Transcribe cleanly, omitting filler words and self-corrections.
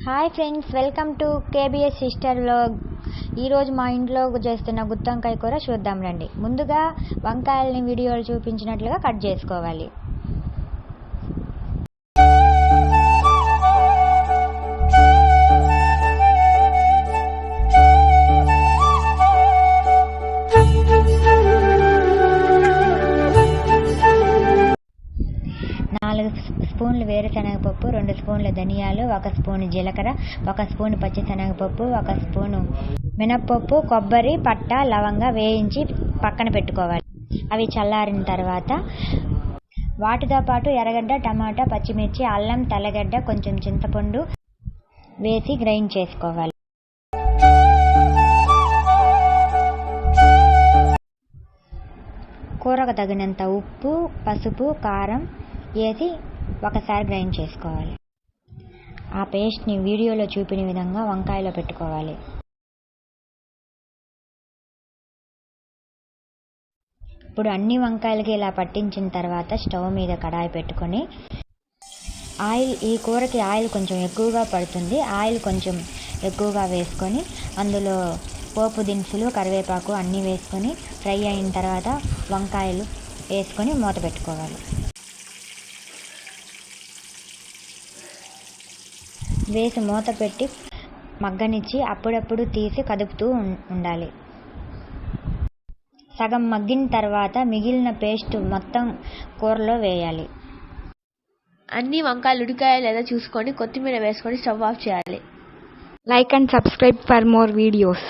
Hi friends, welcome to కేబిఎస్ sister vlog. ఈరోజు మా ఇంట్లో చేస్తున్న గుత్తొంకాయ కూర చూద్దాం రండి. ముందుగా వంకాయలని వీడియోలు చూపించినట్లుగా కట్ చేసుకోవాలి. స్పూన్లు వేరుశనగపప్పు, 2 స్పూన్ల ధనియాలు, 1 స్పూను జీలకర్ర, 1 స్పూను పచ్చిశనగపప్పు, 1 స్పూను మినప్పప్పు, కొబ్బరి, పట్ట, లవంగా వేయించి పక్కన పెట్టుకోవాలి. అవి చల్లారిన తర్వాత వాటితో పాటు ఎర్రగడ్డ, టమాటా, పచ్చిమిర్చి, అల్లం, తెల్లగడ్డ, కొంచెం చింతపండు వేసి గ్రైండ్ చేసుకోవాలి. కూరకు తగినంత ఉప్పు, పసుపు, కారం వేసి ఒకసారి గ్రైండ్ చేసుకోవాలి. ఆ పేస్ట్ని వీడియోలో చూపిన విధంగా వంకాయలో పెట్టుకోవాలి. ఇప్పుడు అన్ని వంకాయలకి ఇలా పట్టించిన తర్వాత స్టవ్ మీద కడాయి పెట్టుకొని ఈ కూరకి ఆయిల్ కొంచెం ఎక్కువగా పడుతుంది. ఆయిల్ కొంచెం ఎక్కువగా వేసుకొని అందులో పోపు దినుసులు, కరివేపాకు అన్నీ వేసుకొని ఫ్రై అయిన తర్వాత వంకాయలు వేసుకొని మూత పెట్టుకోవాలి. వేసి మూత పెట్టి మగ్గనిచ్చి అప్పుడప్పుడు తీసి కదుపుతూ ఉండాలి. సగం మగ్గిన తర్వాత మిగిలిన పేస్ట్ మొత్తం కూరలో వేయాలి. అన్ని వంకాయలు ఉడికాయో లేదో చూసుకొని కొత్తిమీర వేసుకొని స్టవ్ ఆఫ్ చేయాలి. Like and subscribe for more videos.